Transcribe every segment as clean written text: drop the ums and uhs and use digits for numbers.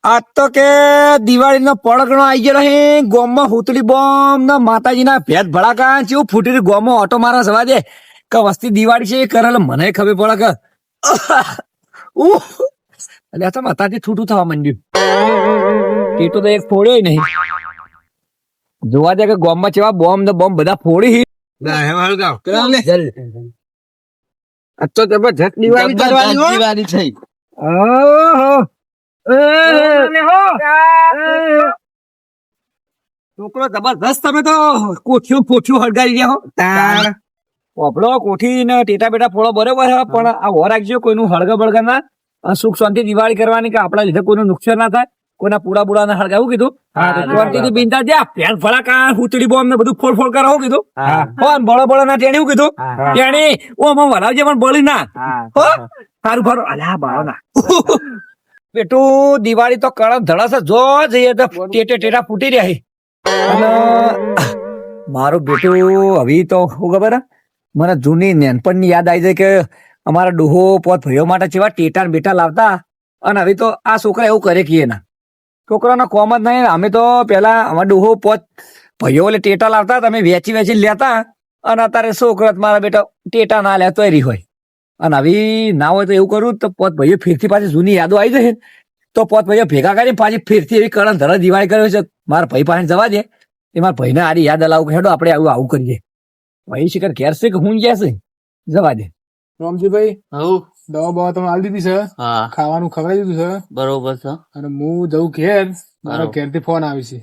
આજ તો કે દિવાળીનો પડગણો આવી ગયો હે ગોમમાં હુતળી બોમ્બ ને માતાજીના ભેદ ભડાકા ચેવું ફૂટી ગોમમાં ઓટો મારા સવા દે કે વસ્તી દિવાળી છે એ કરેલ મને ખબર પડે કે એટલે આ તો માતાજી છૂટું થવા માંડ્યું ટીટો તો એક ફોડ્યો નહીં જોવા દે કે ગોમમાં ચેવા બોમ્બ ને બોમ્બ બધા ફોડી તો જબરજસ્ત દિવાળી થઈ છોકરો જબરદસ્ત તમે તો કોઠિયું પોઠિયું હળગાવી ગયા હો તાર પોપડો કોઠી ને ટેટા બેટા ફોડો બરોબર છે પણ આ હો રાખજો કોઈનું હળગા બળગા ના સુખ શાંતિ દિવાળી કરવાની કે આપણા લીધે કોઈનું નુકસાન ના થાય કોઈના પૂરા બુડા ને હળગાવું કીધું શાંતિથી બિંદા જ્યાં ફેર ફળાકા હુતળી બોમ્બ ને બધું ફોડ ફોડ કરાવું કીધું બળો બળો ના ટેણી કીધું ટેણી ઓ આમાં વલાવજે પણ બળી ના સારું ફારું અલ્યા બાળો ના બેટું દિવાળી તો કડક ધડાસ જો જઈએ તો ટેટે ટેટા ફૂટી રહ્યા અને મારું બેટું હવે તો શું ખબર મને જૂની નેનપણની યાદ આવી જાય કે અમારા ડોહો પોત ભાઈઓ માટે જેવા ટેટા બેટા લાવતા અને હવે તો આ છોકરા એવું કરે કે ના છોકરાનો કોમ જ નહીં અમે તો પેલા અમારા ડોહો પોત ભાઈઓ એટલે ટેટા લાવતા તમે વેચી વેચી લેતા અને અત્યારે છોકરા મારા બેટા ટેટા ના લેતો રહી હોય અને હવે ના હોય તો એવું કરું તો પોત ભાઈઓ ફેરથી પાછી જૂની યાદો આવી જશે તો પોત ભાઈઓ ભેગા કરી પાછી ફેરથી એવી કરણ ધરા દિવાળી કર્યો છે મારા ભાઈ પાસે જવા દે એ મારા ભાઈને આરી યાદ અલાવું હેડો આપણે આવું કરીએ ભાઈ શિખર ઘેર છે કે હું ગયા છે જવા દે રામજીભાઈ દવા બવા તમે આલી દીધી છે ખાવાનું ખવડાવી દીધું છે બરોબર છે અને હું જઉં ઘેર મારા ઘેર થી ફોન આવી છે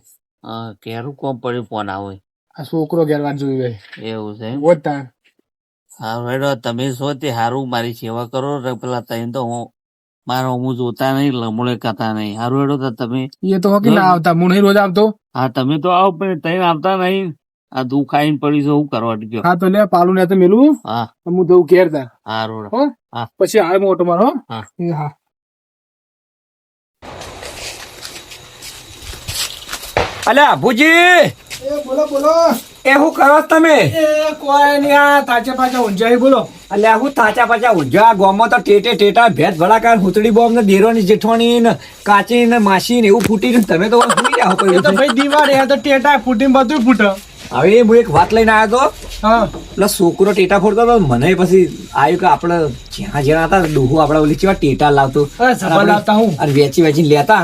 ઘેરું કોમ પડ્યું ફોન આવે આ છોકરો ઘેર વાત જોઈ ભાઈ એવું છે બોલતા હારું હેડો તમે શું તે હારું મારી સેવા કરો પેલા તઈ તો હું મારો હું જોતા નહીં લમડે કરતા નહીં હારું હેડો તો તમે એ તો હોકી ના આવતા હું નહીં રોજ આવતો હા તમે તો આવો પણ તઈ આવતા નહીં આ દુઃખ ખાઈને પડી છે હું કરવા ગયો હા તો લે પાલું ને તો મેલું હા હું જઉં ઘેર તા હારું હા પછી આવે મોટો મારો હા હા અલ્યા ભુજી બોલો બોલો એ શું કરો તમે કોઈ નહીં આ તાચે પાછા ઊંઝાઈ બોલો અલ્યા હું તાચા પાચા ઊંઝા ગોમાં તો ટેટે ટેટા ભેદ ભડાકા હુતળી બોમ્બ ને દેરોની જેઠવાણી ને કાચી ને માસી ને એવું ફૂટી ને તમે તો ફૂટી રહ્યા એ તો ભાઈ દિવાળી આ તો ટેટા ફૂટીને બધું ફૂટે હવે હું એક વાત લઈને આવ્યો તો હા એટલે છોકરો ટેટા ફોડતો હતો મને પછી આવ્યું કે આપડે જ્યાં જ્યાં હતા ડોહું આપડે ઓલી ચેવા ટેટા લાવતો લાવતા હું અને વેચી વેચીને લેતા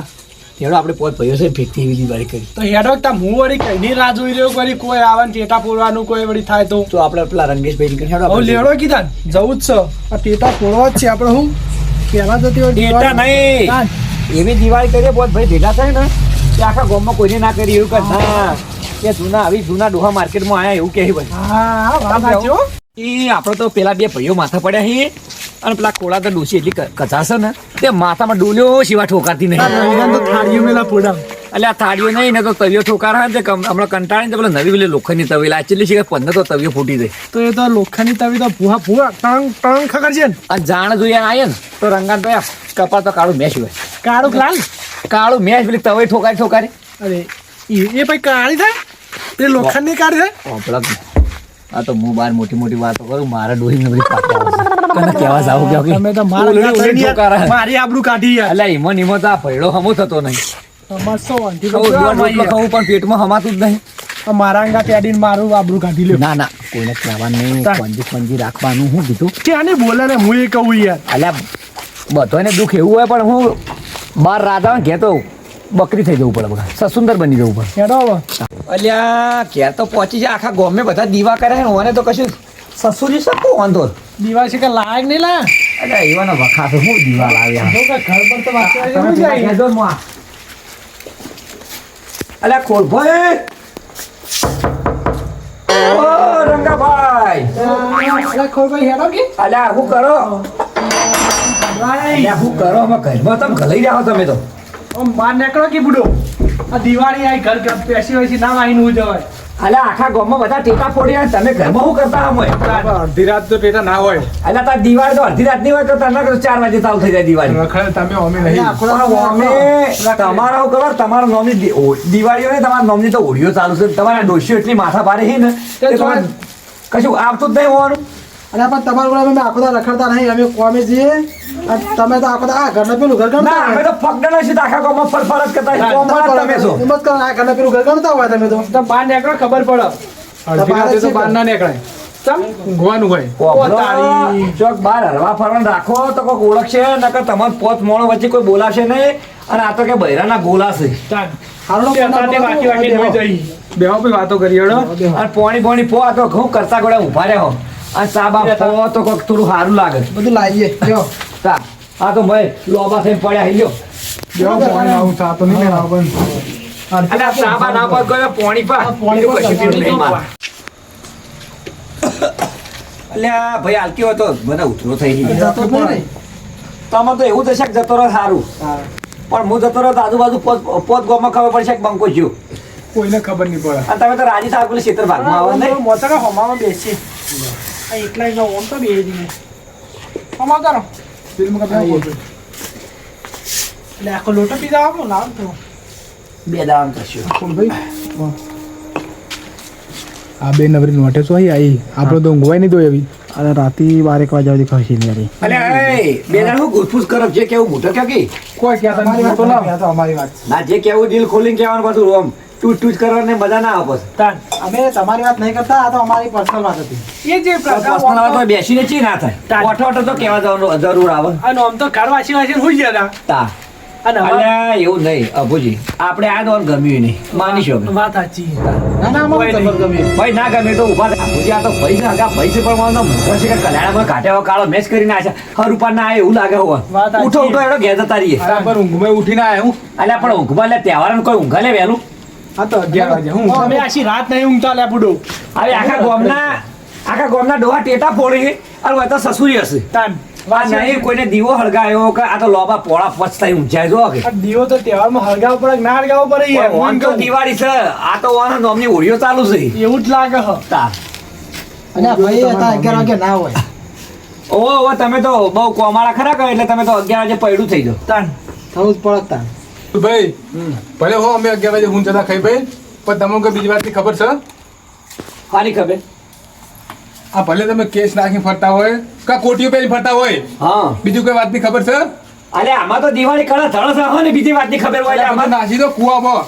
તેડો આપણે પોત ભાઈઓ છે ભેગથી એવી દિવાળી કરી તો હેડો તા હું વળી કઈ રાહ જોઈ રહ્યો કરી કોઈ આવે ટેટા ફોડવાનું કોઈ વળી થાય તો આપણે પેલા રંગેશભાઈ કરી હવે લેડો કીધા જવું જ છે આ ટેટા ફોડવા જ છે આપણે હું પેલા તો ટેટા નહીં એવી દિવાળી કરીએ પોત ભાઈ ભેગા થાય ને કે આખા ગામમાં કોઈને ના કરી એવું કરતા કે જૂના આવી જૂના ડોહા માર્કેટમાં આયા એવું કે ભાઈ એ આપડે તો પેલા બે ભાઈઓ માથા પડ્યા છે અને પેલા ખોળા તો ડોસી એટલી કચાશે ને તે માથામાં ડોલ્યો સિવા ઠોકારતી નહીં થાળીઓ મેલા ફોડા એટલે આ થાળીઓ નહીં ને તો તવિયો ઠોકાર હમણાં કંટાળી તો પેલા નવી પેલી લોખંડની તવી લાચેલી છે 15 તો તવિયો ફૂટી જાય તો એ તો લોખંડની તવી તો ભૂહા ભૂહા ટંગ ટંગ ખબર છે અને જાણ જોઈએ આયે ને તો રંગાન તો કપાળ તો કાળું મેશ હોય કાળું લાલ કાળું મેશ પેલી તવી ઠોકારી અરે એ ભાઈ કાળી થાય એ લોખંડની કાળી થાય આ તો હું બાર મોટી મોટી વાતો કરું મારા ડોહી ને બધી પાકી આવે કેવા જાવ કે તમે તો મારી આબરૂ કાઢી એટલે ઈમો તો આ ભયડો હમો થતો નહીં પણ પેટમાં હમાતું જ નહીં મારા અંગા પેડીને મારું આબરૂ કાઢી લ્યો ના ના કોઈને કહેવાનું નહીં પંજી રાખવાનું હું કીધું ત્યાં બોલે ને હું એ કહું યાર અલ્યા બધાને દુઃખ એવું હોય પણ હું બાર રાધા ઘેતો બકરી થઈ જવું પડે બધા સુંદર બની જવું પડે હેડો અલ્યા ઘેર તો પહોંચી જાય આખા ગામે બધા દીવા કરે ને મને તો કશું સસુરી શકો વાંધો દીવા છે કે લાયક નહીં લા અલ્યા એવાનો વખા હું દીવા લાવ્યા ઘર પર તો અલ્યા ખોલ ભાઈ ઓ રંગાભાઈ હેડો કે અલ્યા શું કરો અલ્યા શું કરો અમે ઘરમાં તમે ઘલાઈ જાઓ તમે તો બહાર નીકળો કે બુડો આ દિવાળી આવી ઘર પેસી હોય ના આવીને હું જવાય અલ્યા આખા ગામમાં બધા ટેટા ફોડ્યા તમે ઘરમાં શું કરતા હોય અડધી રાત તો ટેટા ના હોય અલ્યા તાર દિવાળી તો અડધી રાત ની હોય તો તમે 4 વાગે ચાલુ થઈ જાય દિવાળી તમે અમે નહીં અમે તમારા હું ખબર તમારા નોમની દિવાળીઓ ને તમારા નોમની તો હોળીઓ ચાલુ છે તમારા ડોશીઓ એટલી માથા ભારે છે ને કશું આવતું જ નહીં હોવાનું અને પણ તમારા જોડે અમે આખો દાડો રખડતા નહીં, અમે કોમે જઈએ અને તમે તો આખો દાડો આ ઘરના પેલું ઘર ના અમે ગણતા તો પગડણા છીએ તો આખા ગામમાં ફરફર જ કરતા હોય. ગામમાં તમે છો હિંમત કરો, આ ઘરના પેલું ઘર ગણતા હોય તમે તો બહાર નીકળો ખબર પડે. અડધી રાતે તો બહાર ના નીકળાય. ઊંઘવાનું હોય. ઓભળો, ચોક બહાર હરવા ફરવાનું રાખો તો કોઈક ઓળખશે નકર તમારે પોત મોણો વચ્ચે કોઈ બોલાશે નહીં. અને આ તો કે બૈરાના ગોલા છે. હારડો બેહો ભાઈ વાતો કરી હેડો. અને પોણી પો આ તો ઘઉં કરતા ગોળા ઉભા રહ્યો અને સાબા પો તો કોઈક થોડું સારું લાગે. બધું લાવીએ જો તા આ તો ભાઈ લોબા થઈને પડ્યા હિલ્યો. બેહો પાણી આવું ચા તો નહીં લેવા બંધ. અને આ સાબા ના પર ગયો પોણી પા પોણી પર કશું પીધું નહીં મારે. અલ્યા ભાઈ હાલતી હોય તો મને ઉતરો થઈ ગઈ. જતો જ નહીં. તમે તો એવું થશે કે જતો રહો સારું પણ હું જતો રહો તો આજુબાજુ પોત ગોમાં ખબર પડશે કે બંકો જ્યો. કોઈને ખબર નહીં પડે. અને તમે તો રાજી સાહેબ પેલી ક્ષેત્ર ભાગમાં આવો નહીં. મોટા હોમામાં બેસી આ એકલા એકલા ઓમ તો બેસી જઈએ હોમા કરો ફિલ્મ કા બેહો બોલ. એટલે આખો લોટો પીધા આપો લાવ તો બે દામ કરશું. કોણ ભાઈ? આ બે નવરી નોટે તો આવી આપણે તો ઊંઘવાય નહીં તો એવી. અને રાતે 12 વાગ્યા સુધી ખસી નહીં રહી અલ્યા એ બે દાડા હું ગુસફુસ કરબ જે કેવું મોટો ક્યાં કી કોઈ કહેતા અમારી નહીં વાત તો તો લાવ. ના અમારી વાત ના જે કેવું દિલ ખોલીને કહેવાનું બધું રોમ ટૂટ ટૂટ કરવાને મજા ના આવે પછી. તાન અમે તમારી વાત નહીં કરતા આ તો અમારી પર્સનલ વાત હતી એ જે પર્સનલ વાત હોય બેસીને ચી ના થાય. ઓઠો ઓઠો તો કહેવા જવાનું જરૂર આવે. અને આમ તો ઘર વાસી વાસી હોઈ ગયા તા અને અલ્યા એવું નહીં અભુજી આપણે આ દોર ગમ્યું નહીં માની શકો. વાત સાચી ના ના અમારે ખબર ગમી ભાઈ ના ગમે તો ઉભા થાય. અભુજી આ તો ભાઈ છે હગા ભાઈ છે પણ મારો મોટો છે કે કલ્યાણમાં કાઢ્યા કાળો મેચ કરીને આ છે હરુપા ના આવે એવું લાગે હોવા. વાત સાચી. ઉઠો ઉઠો એનો ઘેર જતા રહીએ. બરાબર ઊંઘમાં ઉઠીને આયા હું. અલ્યા પણ ઊંઘમાં લે તહેવાર કોઈ ઊંઘા લે વહેલું. આ તો 11 વાગે હું અમે આછી રાત નહીં ઊંઘતા લે બુડો હવે આખા ગામના ડોહા ટેટા ફોડી અને હોય તો સસુરી હશે. તાન આ નહીં કોઈને દીવો હળગાયો કે આ તો લોબા પોળા પચતા ઊંચાઈ જો કે આ દીવો તો તહેવારમાં હળગાવ પડે કે ના હળગાવ પડે યાર પણ ઓન તો દિવાળી છે આ તો ઓન નોમની હોળીઓ ચાલુ છે. એવું જ લાગે હ તા અને ભાઈ હતા 11 વાગે ના હોય ઓ તમે તો બહુ કોમાળા ખરા કરો એટલે તમે તો 11 વાગે પૈડું થઈ જાઓ. તાન થવું જ પડે તાન ભાઈ ભલે હો અમે 11 વાગે હું જતા ખાઈ ભાઈ પણ તમને કોઈ બીજી વાતની ખબર છે? ખાલી ખબર આ ભલે તમે કેસ નાખી ફરતા હોય કા કોટીઓ પહેરી ફરતા હોય હા બીજું કોઈ વાતની ખબર છે? અલે આમાં તો દિવાળી કળા ધડસ રાખો ને બીજી વાતની ખબર હોય એટલે આમાં આમાં નાસી દો કુવામાં.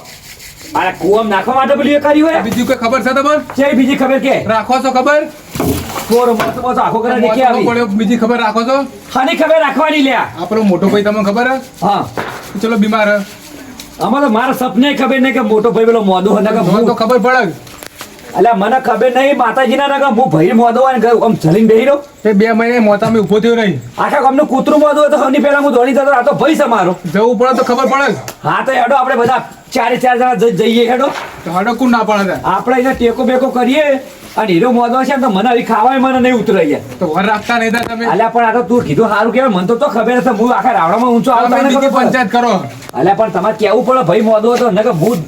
અરે કુવામ નાખવા માટે પેલી એ કરી હોય બીજું કોઈ ખબર છે તમને? છે બીજી ખબર કે રાખો છો ખબર? બોરો મસ્ત મસ્ત આખો કરે દેખી મોટો આવી પડ્યો, બીજી ખબર રાખો છો? ખાલી ખબર રાખવાની લ્યા. આપણો મોટો ભાઈ તમને ખબર હે? હા ચલો બીમાર હે. આમાં તો મારા સપને ખબર નહીં કે મોટો ભાઈ પેલો મોદો હોય ને કે મને તો હું ખબર પડે અલ્યા મને ખબર નહીં માતાજીના ના કે હું ભાઈ મોદો હોય ને આમ ચલીને બેહી રહ્યો. કે 2 મહિને મોતામાં ઊભો થયો નહીં. આખા ગામનું કૂતરું મોદો હોય તો સૌની પહેલા હું દોડી જતો આ તો ભાઈ છે મારો. જવું પડે તો ખબર પડે. હા તો હેડો આપણે બધા 4 જણા જઈએ હેડો તો હાડો કોણ ના પડે ત્યાં? આપણે એને ટેકો બેકો કરીએ અને હીરો મોદો છે ને તો મને હવે ખાવાય મને નહીં ઉતરે યાર. તો વર રાખતા નહીં થાય તમે. અલ્યા પણ આ તો તું કીધું સારું કહેવાય મને તો ખબર હશે હું આખા રાવણામાં ઊંચો આવતો તમે નથી બીજી ખબર. પંચાયત કરો. અલ્યા પણ તમારે કેવું પડે ભાઈ મોદો હોય તો નકર ભૂત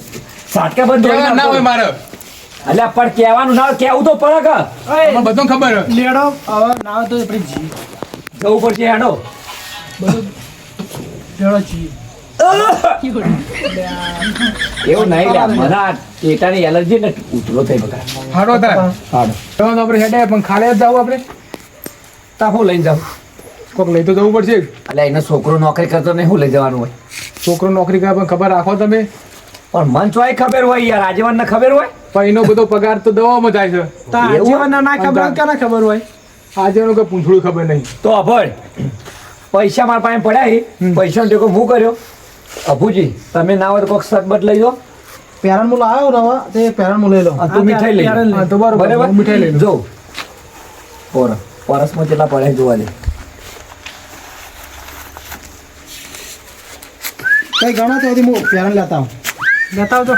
સાટકા બંધ દોડીને કહેવાનું ના હોય આવતો. મારે. અલ્યા પણ કહેવાનું ના હોય, કહેવું તો પડે કે મને બધું ખબર હે. લેડો હવે ના હોય તો આપણે જી જવું પડશે હેડો. બધું લેડો જી એવું નહીં લ્યા મને આ ટેટાની એલર્જી ને ઉતરો થઈ બકા. હાડો તાર. હાડો તો આપણે હેડે પણ ખાલે જ જાવું આપણે. તા હું લઈને જાઉં. કોક લઈ તો જવું પડશે. અલ્યા એનો છોકરો નોકરી કરતો નહીં હું લઈ જવાનું હોય. છોકરો નોકરી કરે પણ ખબર રાખો તમે. પણ મન ચોય ખબર હોય યાર આજીવન ને ખબર હોય. પણ એનો બધો પગાર તો દવામાં જાય છે. તા જીવન ના ખબર હોય કે ના ખબર હોય આજે એનું કોઈ પૂંછડું ખબર નહીં. તો અભળ પૈસા મારા પાસે પડ્યા છે પૈસાનો ટેકો હું કર્યો. અભુજી તમે ના હોય તો કોઈક સરબત લઈ જાઓ પેરણ મુલ આવ્યો ને તે પેરણ મુલ લઈ લો અને તું મીઠાઈ લઈ લો. હા, તો બરોબર હું મીઠાઈ લઈ લઉં. જો પરસમાં કેટલા પડ્યા છે જોવા દે. કઈ ગણો તો હું પેરણ લેતા આવું તો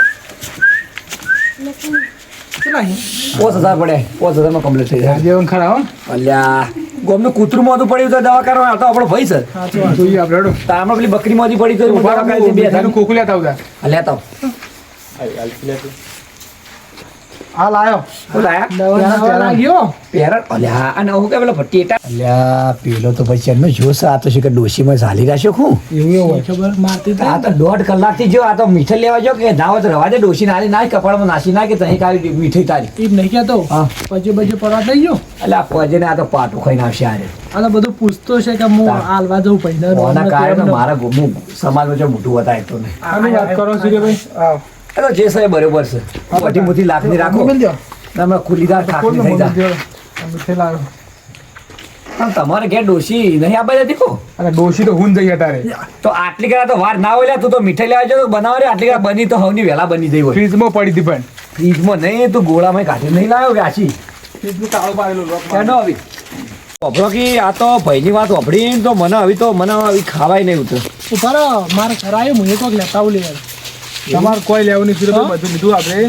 કેટલા 5000 પડ્યા 5000 માં કમ્પ્લીટ થઈ જાય. આજે એવું ખરા હો. અલ્યા ગોમનું કૂતરું મોઢું પડ્યું તો દવા કરવા આ તો આપણો ભાઈ છે. જોઈએ આપણે હેડો. તો આમાં પેલી બકરી મોઢી પડી તો ઉભા દવા કરી રાખો, બે મીઠાઈનું ખોખું લેતા આવતા. લેતા આવો. હાલ આવ્યો શું લાયા? નવા લાગ્યો પેરણ અલ્યા અને હું કે પેલો ટેટા અલ્યા પેલો તો પછી એમનો જોશ આ તો છે કે ડોશીમાં ઝાલી રાખ્યો હું એવું હોય ખબર મારતી આ તો 1.5 કલાકથી જો આ તો મીઠાઈ લેવા જો કે નાવ તો રવા દે ડોશી નાલી નાખ કપાળમાં નાસી નાખે તહીં કાઢી મીઠાઈ તારી એમ નહીં કહેતો હા. પછી પછી પરવા થઈ ગયો અલ્યા પજને આ તો પાટું ખાઈને આવશે આરે આ તો બધું પૂછતો છે કે હું હાલવા જઉં પહેલા ઓના કારણે મારા હું સમાજમાં જો મોટું હતા એક તો નહીં આની વાત કરો સૂર્યભાઈ એ તો જે છે બરોબર છે મોટી મોટી લાખની રાખો તમે ખુલીદાર ઠાકની થઈ જા પણ તમારે ઘેર ડોશી નહીં આ બાજુ દીકો અને ડોશી તો હું જઈ તારે તો આટલી કરા તો વાર ના હોય તું તો મીઠાઈ લેવા જો બનાવો રે આટલી કરા બની તો હવની વહેલા બની જઈ હોય ફ્રીજમાં પડી હતી પણ ફ્રીજમાં નહીં તું ગોળામાં કાઢી નહીં લાવ્યો વ્યાસી ફ્રીજનું તાળું પાડેલું લોક કેનો આવી વાપરો કે આ તો ભાઈની વાત વાપરી તો મને હવે ખાવાય નહીં ઉતર ઉપર મારે કરાયું હું એક લેતા આવું લે તમારે કોઈ લેવું નહીં સૂર્યભાઈ બધું લીધું આપણે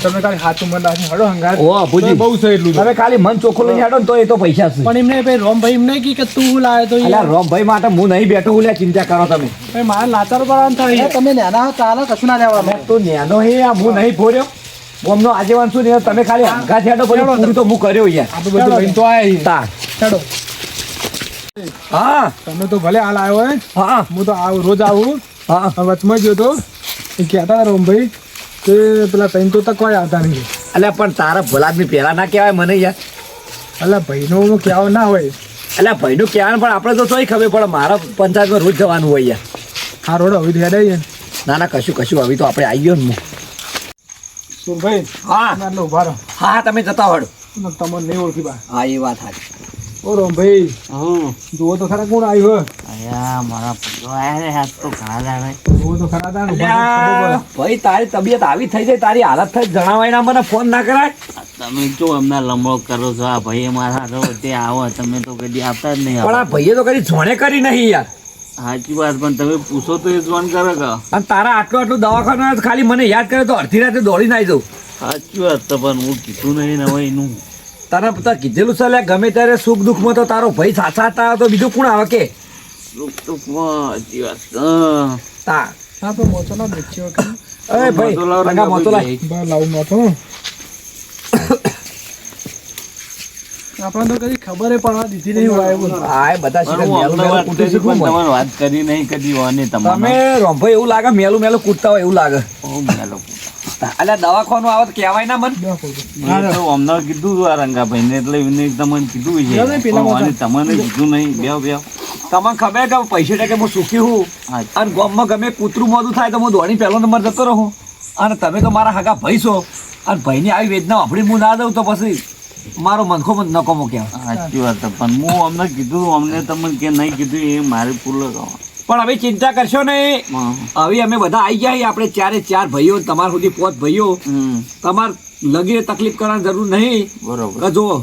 તમે ખાલી હાથું મન રાખીને હડો હંગાર ઓ અભુજી બહુ છે એટલું તમે ખાલી મન ચોખ્ખું લઈને હેડો ને તો એ તો પૈસા છે પણ એમને ભાઈ રોમભાઈ એમને કે તું હું લાવે તો અલ્યા રોમભાઈ માટે હું નહીં બેઠો હું લે ચિંતા કરો તમે ભાઈ મારે લાચાર પડવાનું થાય તમે નાના ચાલે કશું ના લેવાનું તું નેનો હે આ હું નહીં ફોર્યો ગોમનો આગેવાન છું ને તમે ખાલી હંગા છેડો પછી પૂરું તો હું કર્યો યાર આપણે બધું લઈને તો આયા તાર ચડો હા તમે તો ભલે હાલ આવ્યો હોય હા હું તો રોજ આવું હા વચમાં ગયો તો એ કહેતા હતા રોમભાઈ કે પેલા તૈન તો તક કોઈ આવતા નહીં અલ્યા પણ તારા ભલાદમી પહેલા ના કહેવાય મને યાર એટલે ભાઈનો કહેવા ના હોય અલ્યા ભાઈનું કહેવાનું પણ આપણે તો તોય ખબર પડે મારા પંચાયતમાં રોજ જવાનું હોય યાર આ રોડ હવે હેડાઈએ ના ના કશું હવે તો આપણે આવી ગયો ને સુરભાઈ હા એટલે ઉભા રહો હા તમે જતા હડો તમને નહીં ઓળખી બા હા એ વાત સાચી ઓ રોમભાઈ હમ જુઓ તો ખરા કોણ આવ્યું અયા મારા પૂરો આયા રે હાથ તો ઘણા દાડે જુઓ તો ખરા તા ને ઉભા અલ્યા, રહો. ભાઈ તારી તબિયત આવી થઈ જાય તારી હાલત થઈ જણાવાય ના મને ફોન ના કરાય તમે જો એમના લમણો કરો છો આ ભાઈ મારા રો તે આવો તમે તો કદી આપતા જ નહીં પણ આ ભાઈએ તો કદી જોણે કરી નહીં યાર સાચી વાત પણ તમે પૂછો તો એ જ વન કરે કે અને તારા આટલું દવાખાનું ખાલી મને યાદ કરે તો અડધી રાતે દોડીને આવી જાઉં સાચી વાત તો પણ હું કીધું નહીં ને હવે એનું તને તો કીધેલું છે લ્યા, ગમે ત્યારે સુખ દુઃખમાં તો તારો ભાઈ સાચા તો બીજું કોણ આવે કે સુખ તો સાચી વાત હા. તા હા તો મોચો દેખ્યો કે અરે ભાઈ મોતો લાવ રંગા મોતો લાય. બા લાવું માથો આપણને તો કદી ખબર પડવા દીધી નહીં હોય એવું આ એ બધા પણ શીખે હું મેલું અમને મેલું વાત કૂટે કરી શીખવું પણ મને. તમારે વાત કરી નહીં કદી હોની તમે તમારે રોમભાઈ એવું લાગે મેલું મેલું કૂટતા હોય એવું લાગે ઓ મેલો અલ્યા દવાખાનું આવે તો કહેવાય ના મન મેં તો અમને કીધું હતું આ રંગાભાઈ ને એટલે એને તમને કીધું છે પેલા પણ આને તમને કીધું નહીં બેવ તમને ખબર કે પૈસે ટકે હું સુખી હું હા. અને ગામમાં ગમે કૂતરું મોડું થાય તો હું દોડી પહેલો નંબર જતો રહું અને તમે તો મારા હગા ભાઈ છો અને ભાઈની આવી વેદના વાપરી હું ના દઉં તો પછી મારો મનખો મત નકોમો કહેવાય. સાચી વાત છે. પણ હું અમને કીધું અમને તમને કે નહીં કીધું એ મારી પૂર્લ પણ હવે ચિંતા કરશો નહીં, હવે અમે બધા આવી ગયા આપણે ચારે ચાર ભાઈઓ તમારા સુધી 5 ભાઈઓ તમારે લગીને તકલીફ કરવાની જરૂર નહીં. બરોબર કે જુઓ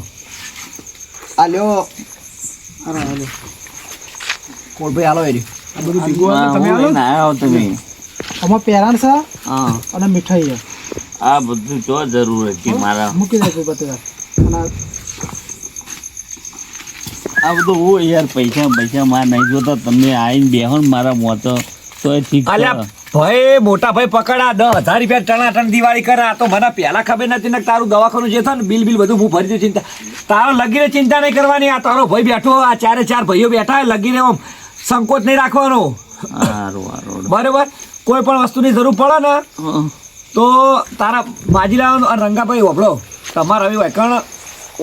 આ લ્યો કોળભાઈ હાલો એરી આ બધું ભેગું આવે તમે હું આવો લઈને આવ્યો તમે આમાં પેરાણ છે હા અને મીઠાઈ છે આ બધું જો જરૂર હતી મારા મૂકી દે બધું અને આ બધું હું યાર પૈસા માર નહીં જોતા તમે આવીને બેહો ને મારા મોતો તો એ ઠીક છે. અલ્યા ભાઈ મોટા ભાઈ પકડા 10,000 રૂપિયા ટણાટણ દિવાળી કરે આ તો મને પહેલા ખબર નથી ને તારું દવાખાનું જે થાય ને બિલ બધું હું ભરી દઉં. ચિંતા તારો લગીને ચિંતા નહીં કરવાની. આ તારો ભાઈ બેઠો આ ચારે ચાર ભાઈઓ બેઠા લગીને આમ સંકોચ નહીં રાખવાનો હારું બરોબર. કોઈ પણ વસ્તુની જરૂર પડે ને હા. તો તારા માજી લાવવાનું અને રંગાભાઈ વપડો તમારે હવે વૈકણ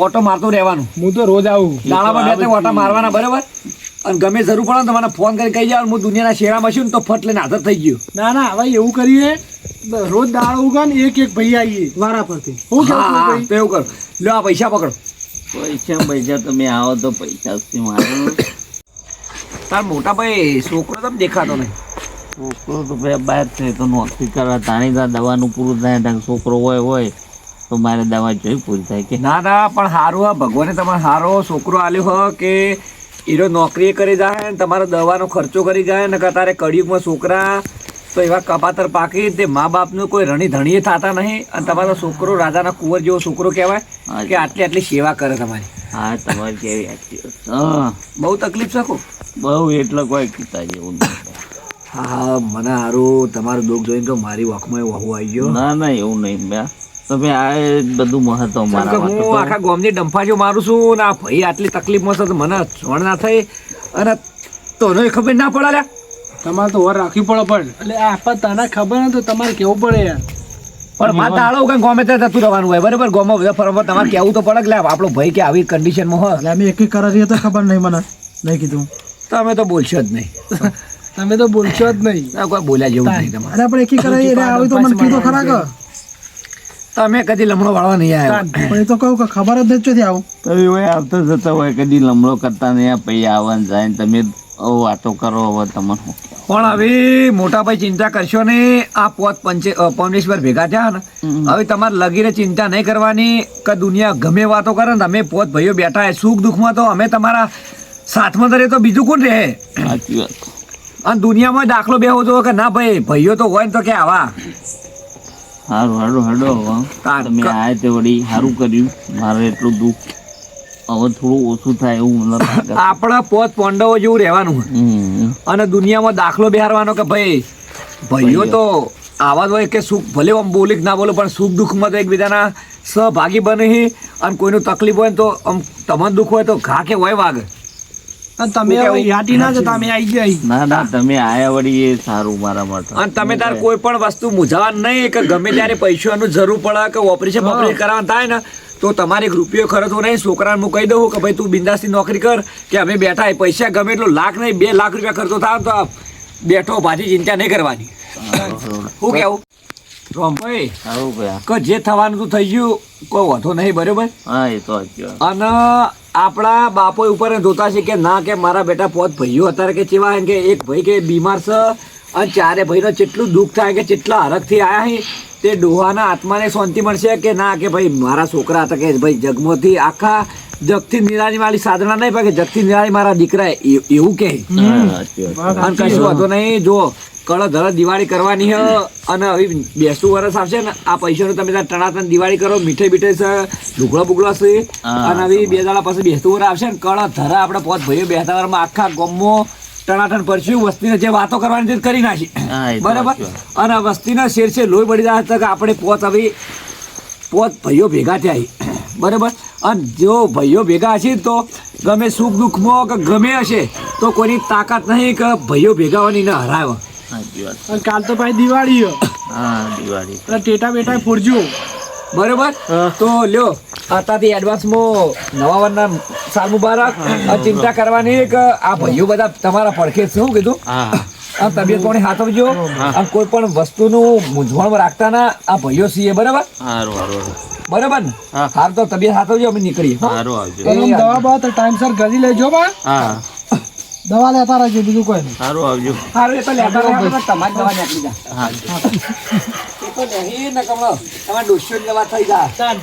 ઓટો મારતો રહેવાનું. હું તો રોજ આવું દાડામાં બે ત્રણ ઓટા મારવાના બરાબર. અને ગમે જરૂર પડે ને તો મને ફોન કરી કહી જાવ હું દુનિયાના શેરામાં છું ને તો ફટ લઈને હાજર થઈ ગયો. ના ના હવે એવું કરીએ રોજ દાળ ઉગા ને એક ભાઈ આવીએ વારા પરથી હું હા કેવું હા ભાઈ તો એવું કરો. લો આ પૈસા પકડો. પૈસા તમે આવો તો પૈસા થી મારો તાર મોટા ભાઈ છોકરો તમે દેખાતો નહીં. છોકરો તો બે બહાર છે તો નોકરી કરવા તાણી તા દવાનું પૂરું થાય ત્યાં છોકરો હોય તો મારે દવા જોઈ પૂરી થાય કે ના ના પણ સારું હા ભગવાને તમારે સારો છોકરો આલ્યો હ કે એનો નોકરી કરી જાય ને તમારો દવાનો ખર્ચો કરી જાય ને કે તારે કળિયુગમાં છોકરા તો એવા કપાતર પાકી તે મા બાપનું કોઈ રણી ધણીએ થતા નહીં અને તમારો છોકરો રાજાના કુંવર જેવો છોકરો કહેવાય કે આટલી આટલી સેવા કરે તમારી. હા તમારી કેવી સાચી વાત. હા બહુ તકલીફ શકો. બહુ એટલે કોઈ કીધા જેવું નહીં. હા મને સારું તમારું દુઃખ જોઈને તો મારી વખમાં વહુ આવી ગયો. ના ના એવું નહીં બે તમે આ એ બધું મહત્વ કેમ કે મારા માટે હું તો. આખા ગામની ડંફાજો મારું છું ને આ ભાઈ આટલી તકલીફમાં છે તો મને જોણ ના થઈ અને તોનો ખબર ના પડે લ્યા. તમારે તો ઓર રાખવી પડે પણ એટલે આ પણ તને ખબર ને તો તમારે કેવું પડે યાર પણ માં તાળો કઈ ગમે તે જતું રહેવાનું હોય બરાબર ગોમાં બધા ફરવા તમારે કેવું તો પડે કે લે આપણો ભાઈ કે આવી કન્ડિશનમાં હોય એટલે અમે એક કરા તો ખબર નહીં મને નહીં કીધું તમે તો બોલશો જ નહીં તમે તો બોલશો જ નહીં ના, કોઈ બોલ્યા જેવું જ નહીં તમારે અને આપણે એકી કરાવી એટલે આવી તો મને કીધું ખરા કે તમે કદી લમણો વાળવા નહીં આવ્યા પણ એ તો કહું કે ખબર જ નથી ચોથી આવું તમે હોય આવતા જતા હોય કદી લમડો કરતા નહીં આ પૈ આવવાનું જાય ને તમે વાતો કરો હવે તમને શું. પણ હવે મોટા ભાઈ ચિંતા કરશો ને આ પોત પંચેશ્વર ભેગા થયા ને હવે તમારે લગીને ચિંતા નહીં કરવાની કે દુનિયા ગમે વાતો કરે ને અમે પોત ભાઈઓ બેઠા હે સુખ દુઃખમાં તો અમે તમારા સાથમાં તો રહે તો બીજું કોણ રહે સાચી વાત. અને દુનિયામાં દાખલો બેહો તો કે ના ભાઈ ભાઈઓ તો હોય ને તો કે આવા સારું હેડો હેડો હવે તાર તમે આયા તે વળી સારું કર્યું મારે એટલું દુઃખ હવે થોડું ઓછું થાય એવું મને લાગે. આપણા પોત પાંડવો જેવું રહેવાનું હમ. અને દુનિયામાં દાખલો બેહારવાનો કે ભાઈ ભાઈઓ તો આવા જ હોય કે સુખ ભલે આમ બોલી કે ના બોલો પણ સુખ દુઃખમાં તો એકબીજાના સહભાગી બને છે અને કોઈનું તકલીફ હોય ને તો આમ તમને દુઃખ હોય તો ઘા કે હોય વાગ અને તમે હવે યાદી ના જતા અમે આવી ગયા ના ના તમે આયા વળી એ સારું મારા માટે. અને તમે તાર કોઈ પણ વસ્તુ મૂંઝાવા નહીં કે ગમે ત્યારે પૈસાનું જરૂર પડે કે ઓપરેશન કરવાનું થાય ને તો તમારે એક રૂપિયો ખર્ચવો નહીં છોકરાને હું કહી દઉં કે ભાઈ તું બિંદાસથી નોકરી કર કે અમે બેઠા એ પૈસા ગમે એટલો લાખ નહીં 2 લાખ રૂપિયા ખર્ચો થાય તો બેઠો ભાજી ચિંતા નહીં કરવાની શું કેવું રોમભાઈ સારું કયા. કે જે થવાનું તો થઈ ગયું કોઈ વાંધો નહીં બરોબર હા એ તો સાચી વાત. અને આપણા બાપો ઉપર જોતા છે કે ના કે મારા બેટા પોત ભાઈઓ અત્યારે કે ચેવા એમ કે એક ભાઈ કે બીમાર છે અને ચારે ભાઈનો કેટલું દુઃખ થાય કે કેટલા હરખથી આયા હી તે ડોહાના આત્માને શાંતિ મળશે કે ના કે ભાઈ મારા છોકરા હતા કે ભાઈ જગમાંથી આખા જગથી નિરાળી મારી સાધના નહીં પણ કે જગથી નિરાળી મારા દીકરા એવું કહે હા, સાચી વાત. અને કશું વાંધો નહીં જો કળો ધરો દિવાળી કરવાની છે અને હવે બેસતું વરસ આવશે ને આ પૈસાનું તમે ત્યાં ટણાટણ દિવાળી કરો મીઠાઈ બીઠાઈ છે લુગડો બુગડો છે અને હવે 2 દાડા પછી બેસતું વરસ આવશે ને કળો ધરા આપણે પોત ભાઈઓ બેસતા વરમાં આખા ગામમાં ટણાટણ પડશું વસ્તીને જે વાતો કરવાની તે કરી નાખી હા, એ તો બરાબર સાચી વાત. અને વસ્તીના શેર છે લોહી બળી જાય તો કે આપણે પોત હવે પોત ભાઈઓ ભેગા થયા બરાબર અને જો ભાઈઓ ભેગા હશે તો ગમે સુખ દુઃખમાં કે ગમે હશે તો કોઈની તાકાત નહીં કે ભાઈઓ ભેગા હોવાની ને હરાવે સાચી વાત. અને કાલ તો ભાઈ દિવાળી છે. હા દિવાળી. એટલે ટેટા બેટા ફોડજો બરોબર તો લ્યો અત્યારથી એડવાન્સમાં નવા વર્ષના સાલ મુબારક અને ચિંતા કરવાની કે આ ભાઈઓ બધા તમારા પડખે છે. શું કીધું હા આ તબિયત પાણી હાથવજો અને કોઈ પણ વસ્તુનું મૂંઝવણ રાખતા ના આ ભાઈઓ છીએ બરાબર સારું સારું બરાબર ને હા. હાલ તો તબિયત હાથવજો અમે નીકળીએ હો? સારું આવજો. પણ આમ દવા બવા તો ટાઈમસર ગળી લેજો બા હા દવા લેતા રહેજો બીજું કોઈ નહીં સારું આવજો. સારું એ તો લેતા રહ્યા તમારી દવા નીકળી જાય હા એ તો નહીં ને કમળો તમારે ડોસ્યો દવા થઈ જાય